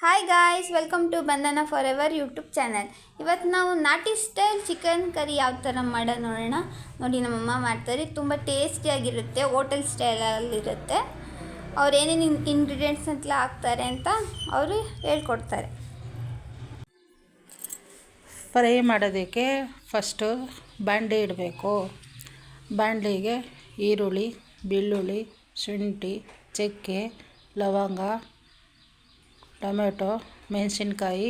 Hi guys, welcome to ಬಂಧನ for ever YouTube channel. ಇವತ್ತು ನಾವು ನಾಟಿ ಸ್ಟೈಲ್ ಚಿಕನ್ ಕರಿ ಯಾವ ಥರ ಮಾಡೋದು ನೋಡೋಣ. ನೋಡಿ, ನಮ್ಮಮ್ಮ ಮಾಡ್ತಾರೆ, ತುಂಬ ಟೇಸ್ಟಿಯಾಗಿರುತ್ತೆ, ಹೋಟೆಲ್ ಸ್ಟೈಲಲ್ಲಿರುತ್ತೆ. ಅವ್ರು ಏನೇನು ಇಂಗ್ರೀಡಿಯೆಂಟ್ಸ್ ಎಲ್ಲ ಹಾಕ್ತಾರೆ ಅಂತ ಅವರು ಹೇಳ್ಕೊಡ್ತಾರೆ. ಫ್ರೈ ಮಾಡೋದಕ್ಕೆ ಫಸ್ಟು ಬಾಣಲಿ ಇಡಬೇಕು. ಬಾಣಲಿಗೆ ಈರುಳ್ಳಿ, ಬೆಳ್ಳುಳ್ಳಿ, ಶುಂಠಿ, ಚಕ್ಕೆ, ಲವಂಗ, ಟೊಮೆಟೊ, ಮೆಣಸಿನ್ಕಾಯಿ,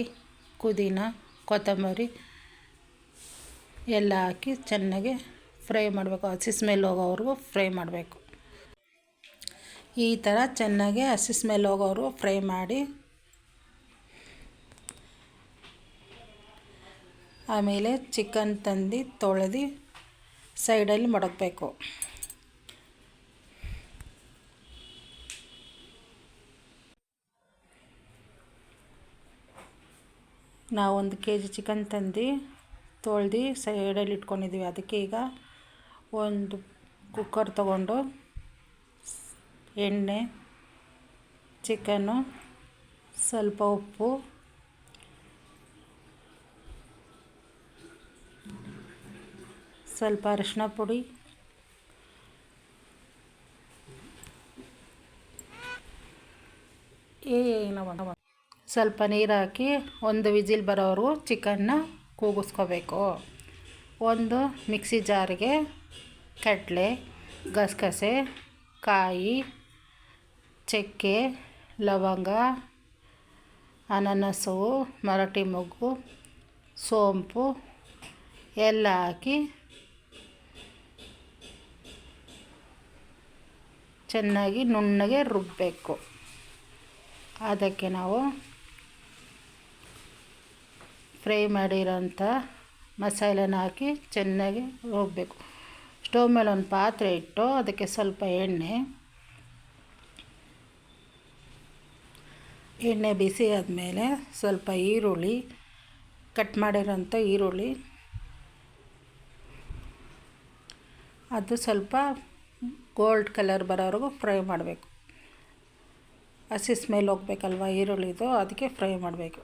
ಪುದೀನ, ಕೊತ್ತಂಬರಿ ಎಲ್ಲ ಹಾಕಿ ಚೆನ್ನಾಗಿ ಫ್ರೈ ಮಾಡಬೇಕು. ಹಸಿ ಸ್ಮೆಲ್ ಹೋಗೋವರೆಗೂ ಫ್ರೈ ಮಾಡಬೇಕು. ಈ ಥರ ಚೆನ್ನಾಗಿ ಹಸಿ ಸ್ಮೆಲ್ ಹೋಗೋವರೆಗೂ ಫ್ರೈ ಮಾಡಿ ಆಮೇಲೆ ಚಿಕನ್ ತಂದು ತೊಳೆದು ಸೈಡಲ್ಲಿ ಮಡಗಬೇಕು. ನಾವು 1 kg ಚಿಕನ್ ತಂದು ತೊಳೆದು ಸೈಡಲ್ಲಿ ಇಟ್ಕೊಂಡಿದ್ದೀವಿ. ಅದಕ್ಕೆ ಈಗ ಒಂದು ಕುಕ್ಕರ್ ತಗೊಂಡು ಎಣ್ಣೆ, ಚಿಕನ್ನು, ಸ್ವಲ್ಪ ಉಪ್ಪು, ಸ್ವಲ್ಪ ಅರಿಶಿನ ಪುಡಿ, ಸ್ವಲ್ಪ ನೀರು ಹಾಕಿ ಒಂದು ವಿಜಿಲ್ ಬರೋವರೆಗೂ ಚಿಕನ್ನ ಕೂಗಿಸ್ಕೋಬೇಕು. ಒಂದು ಮಿಕ್ಸಿ ಜಾರಿಗೆ ಕಡಲೆ, ಗಸಗಸೆ, ಕಾಯಿ, ಚಕ್ಕೆ, ಲವಂಗ, ಅನಾನಸು, ಮರಾಠಿ ಮೊಗ್ಗು, ಸೋಂಪು ಎಲ್ಲ ಹಾಕಿ ಚೆನ್ನಾಗಿ ನುಣ್ಣಗೆ ರುಬ್ಬಬೇಕು. ಅದಕ್ಕೆ ನಾವು ಫ್ರೈ ಮಾಡಿರೋಂಥ ಮಸಾಲೆನ ಹಾಕಿ ಚೆನ್ನಾಗಿ ರುಬ್ಬಬೇಕು. ಸ್ಟವ್ ಮೇಲೆ ಒಂದು ಪಾತ್ರೆ ಇಟ್ಟು ಅದಕ್ಕೆ ಸ್ವಲ್ಪ ಎಣ್ಣೆ ಬಿಸಿ ಆದಮೇಲೆ ಸ್ವಲ್ಪ ಈರುಳ್ಳಿ, ಕಟ್ ಮಾಡಿರೋಂಥ ಈರುಳ್ಳಿ, ಅದು ಸ್ವಲ್ಪ ಗೋಲ್ಡ್ ಕಲರ್ ಬರೋವರೆಗೂ ಫ್ರೈ ಮಾಡಬೇಕು. ಹಸಿ ಸ್ಮೆಲ್ ಹೋಗ್ಬೇಕಲ್ವ ಈರುಳ್ಳಿದು, ಅದಕ್ಕೆ ಫ್ರೈ ಮಾಡಬೇಕು.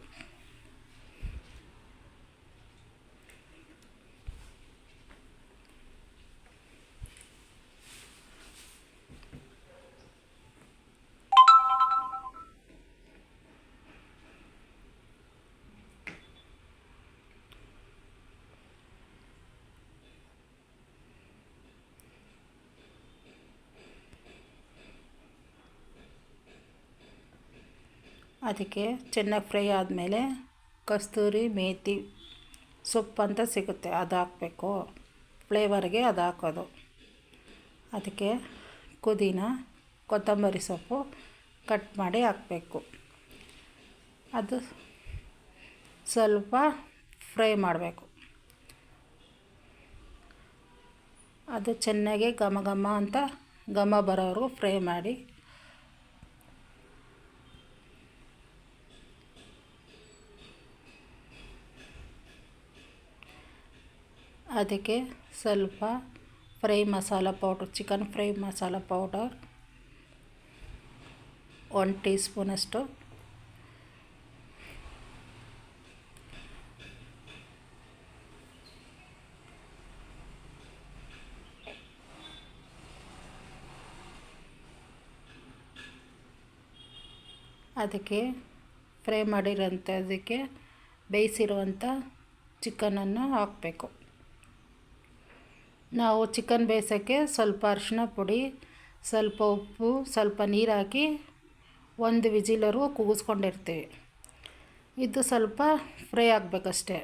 ಅದಕ್ಕೆ ಚೆನ್ನಾಗಿ ಫ್ರೈ ಆದಮೇಲೆ ಕಸ್ತೂರಿ ಮೇಥಿ ಸೊಪ್ಪು ಅಂತ ಸಿಗುತ್ತೆ, ಅದು ಹಾಕಬೇಕು. ಫ್ಲೇವರ್ಗೆ ಅದು ಹಾಕೋದು. ಅದಕ್ಕೆ ಪುದೀನ, ಕೊತ್ತಂಬರಿ ಸೊಪ್ಪು ಕಟ್ ಮಾಡಿ ಹಾಕಬೇಕು. ಅದು ಸ್ವಲ್ಪ ಫ್ರೈ ಮಾಡಬೇಕು. ಅದು ಚೆನ್ನಾಗಿ ಘಮ ಘಮ ಅಂತ ಘಮ ಬರೋವರೆಗೂ ಫ್ರೈ ಮಾಡಿ ಅದಕ್ಕೆ ಸ್ವಲ್ಪ fry masala powder, chicken fry masala powder 1 tea ಸ್ಪೂನಷ್ಟು, ಅದಕ್ಕೆ ಫ್ರೈ ಮಾಡಿರೋಂಥದ್ದಕ್ಕೆ ಬೇಯಿಸಿರುವಂಥ ಚಿಕನನ್ನು ಹಾಕಬೇಕು. ನಾವು ಚಿಕನ್ ಬೇಯಿಸೋಕ್ಕೆ ಸ್ವಲ್ಪ ಅರಿಶಿನ ಪುಡಿ, ಸ್ವಲ್ಪ ಉಪ್ಪು, ಸ್ವಲ್ಪ ನೀರು ಹಾಕಿ 1 ವಿಜಿಲವರೆಗೂ ಕೂಗಿಸ್ಕೊಂಡಿರ್ತೀವಿ. ಇದು ಸ್ವಲ್ಪ ಫ್ರೈ ಆಗಬೇಕಷ್ಟೆ.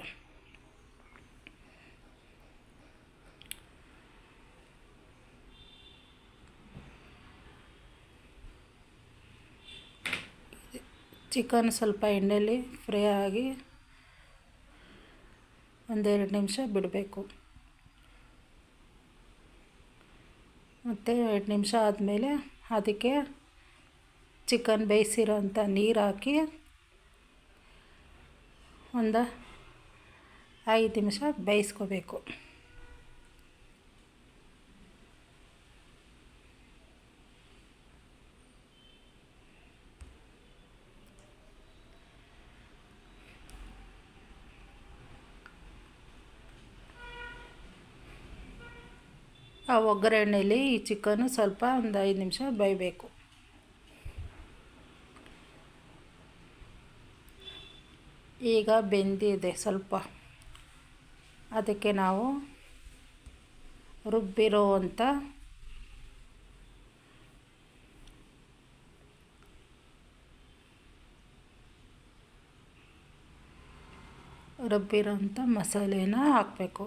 ಚಿಕನ್ ಸ್ವಲ್ಪ ಎಣ್ಣೆಯಲ್ಲಿ ಫ್ರೈ ಆಗಿ 1-2 ನಿಮಿಷ ಬಿಡಬೇಕು. ಮತ್ತು 2 ನಿಮಿಷ ಆದಮೇಲೆ ಅದಕ್ಕೆ ಚಿಕನ್ ಬೇಯಿಸಿರೋಂಥ ನೀರು ಹಾಕಿ ಒಂದು 5 ನಿಮಿಷ ಬೇಯಿಸ್ಕೋಬೇಕು. ಆ ಒಗ್ಗರಣೆಯಲ್ಲಿ ಈ ಚಿಕನ್ನು ಸ್ವಲ್ಪ ಒಂದು 5 ನಿಮಿಷ ಬೇಯಬೇಕು. ಈಗ ಬೆಂದಿದೆ ಸ್ವಲ್ಪ, ಅದಕ್ಕೆ ನಾವು ರುಬ್ಬಿರೋವಂಥ ಮಸಾಲೆನ ಹಾಕಬೇಕು.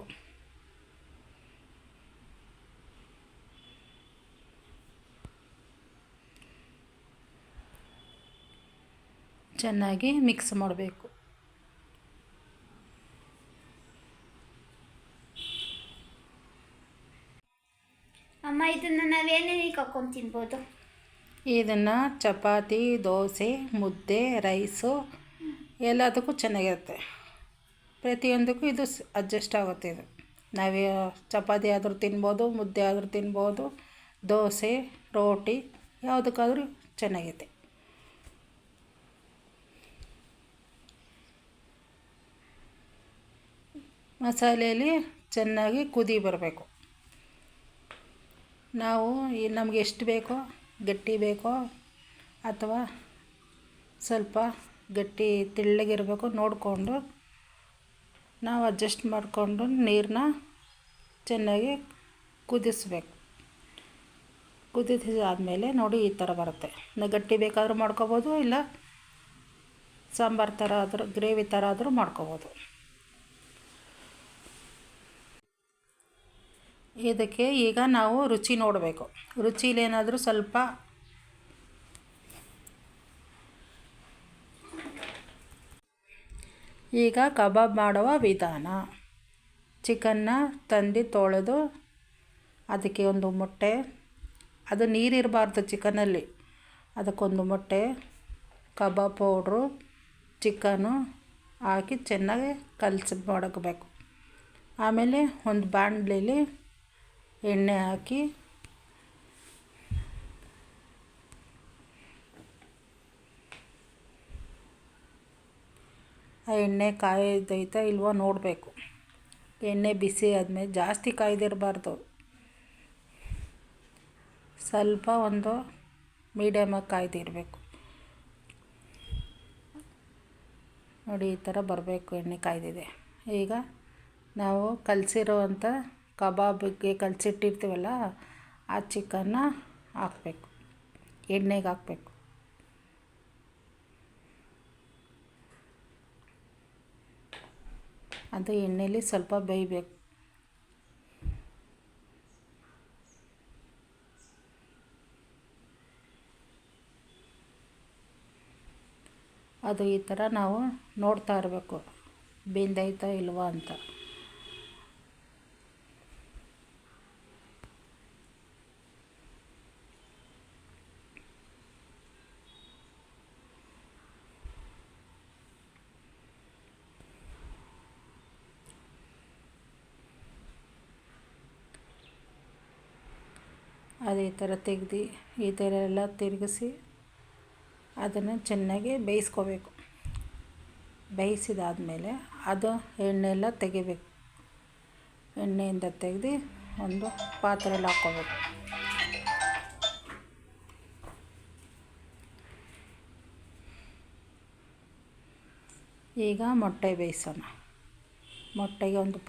ಚೆನ್ನಾಗಿ ಮಿಕ್ಸ್ ಮಾಡಬೇಕು. ಅಮ್ಮ, ಇದನ್ನು ನಾವೇನೇನಿಗೆ ಹಾಕ್ಕೊಂಡು ತಿನ್ಬೋದು? ಇದನ್ನು ಚಪಾತಿ, ದೋಸೆ, ಮುದ್ದೆ, ರೈಸು ಎಲ್ಲದಕ್ಕೂ ಚೆನ್ನಾಗಿರುತ್ತೆ. ಪ್ರತಿಯೊಂದಕ್ಕೂ ಇದು ಅಡ್ಜಸ್ಟ್ ಆಗುತ್ತೆ. ಇದು ನಾವೇ ಚಪಾತಿ ಆದರೂ ತಿನ್ಬೋದು, ಮುದ್ದೆ ಆದರೂ ತಿನ್ಬೋದು, ದೋಸೆ, ರೋಟಿ ಯಾವುದಕ್ಕಾದರೂ ಚೆನ್ನಾಗಿದೆ. ಮಸಾಲೆಯಲ್ಲಿ ಚೆನ್ನಾಗಿ ಕುದಿ ಬರಬೇಕು. ನಾವು ನಮಗೆ ಎಷ್ಟು ಬೇಕೋ, ಗಟ್ಟಿ ಬೇಕೋ ಅಥವಾ ಸ್ವಲ್ಪ ಗಟ್ಟಿ ತೆಳ್ಳಗಿರಬೇಕು ನೋಡಿಕೊಂಡು ನಾವು ಅಡ್ಜಸ್ಟ್ ಮಾಡಿಕೊಂಡು ನೀರನ್ನ ಚೆನ್ನಾಗಿ ಕುದಿಸ್ಬೇಕು. ಕುದಿಸಿದಾದಮೇಲೆ ನೋಡಿ ಈ ಥರ ಬರುತ್ತೆ. ಗಟ್ಟಿ ಬೇಕಾದರೂ ಮಾಡ್ಕೊಬೋದು, ಇಲ್ಲ ಸಾಂಬಾರು ಥರ ಆದರೂ ಗ್ರೇವಿ ಥರ ಆದರೂ ಮಾಡ್ಕೊಬೋದು. ಇದಕ್ಕೆ ಈಗ ನಾವು ರುಚಿ ನೋಡಬೇಕು. ರುಚಿಲೇನಾದರೂ ಸ್ವಲ್ಪ ಈಗ ಕಬಾಬ್ ಮಾಡುವ ವಿಧಾನ. ಚಿಕನ್ನ ತಂದು ತೊಳೆದು ಅದಕ್ಕೆ ಒಂದು ಮೊಟ್ಟೆ, ಅದು ನೀರಿರಬಾರ್ದು ಚಿಕನಲ್ಲಿ, ಅದಕ್ಕೊಂದು ಮೊಟ್ಟೆ, ಕಬಾಬ್ ಪೌಡ್ರು, ಚಿಕನ್ನು ಹಾಕಿ ಚೆನ್ನಾಗಿ ಮಡಗಬೇಕು. ಆಮೇಲೆ ಒಂದು ಬಾಣಲೆಯಲ್ಲಿ ಎಣ್ಣೆ ಹಾಕಿ ಆ ಎಣ್ಣೆ ಕಾಯ್ದೈತಾ ಇಲ್ವೋ ನೋಡಬೇಕು. ಎಣ್ಣೆ ಬಿಸಿ ಆದಮೇಲೆ ಜಾಸ್ತಿ ಕಾಯ್ದಿರಬಾರ್ದು, ಸ್ವಲ್ಪ ಒಂದು ಮೀಡಿಯಮಾಗಿ ಕಾಯ್ದಿರಬೇಕು. ನೋಡಿ ಈ ಥರ ಬರಬೇಕು, ಎಣ್ಣೆ ಕಾಯ್ದಿದೆ. ಈಗ ನಾವು ಕಲಸಿರೋವಂಥ ಕಬಾಬಿಗೆ ಕಲಸಿಟ್ಟಿರ್ತೀವಲ್ಲ ಆ ಚಿಕನ್ನ ಹಾಕಬೇಕು, ಎಣ್ಣೆಗೆ ಹಾಕಬೇಕು. ಅದು ಎಣ್ಣೆಯಲ್ಲಿ ಸ್ವಲ್ಪ ಬೇಯಬೇಕು. ಅದು ಈ ಥರ ನಾವು ನೋಡ್ತಾ ಇರಬೇಕು, ಬೆಂದೈತಾ ಇಲ್ವಾ ಅಂತ. ಅದೇ ಥರ ತೆಗೆದು ಈ ಥರ ಎಲ್ಲ ತಿರುಗಿಸಿ ಅದನ್ನು ಚೆನ್ನಾಗಿ ಬೇಯಿಸ್ಕೋಬೇಕು. ಬೇಯಿಸಿದಾದಮೇಲೆ ಅದು ಎಣ್ಣೆಲ್ಲ ತೆಗಿಬೇಕು. ಎಣ್ಣೆಯಿಂದ ತೆಗೆದು ಒಂದು ಪಾತ್ರೆಯಲ್ಲಿ ಹಾಕ್ಕೋಬೇಕು. ಈಗ ಮೊಟ್ಟೆ ಬೇಯಿಸೋಣ. ಮೊಟ್ಟೆಗೆ ಒಂದು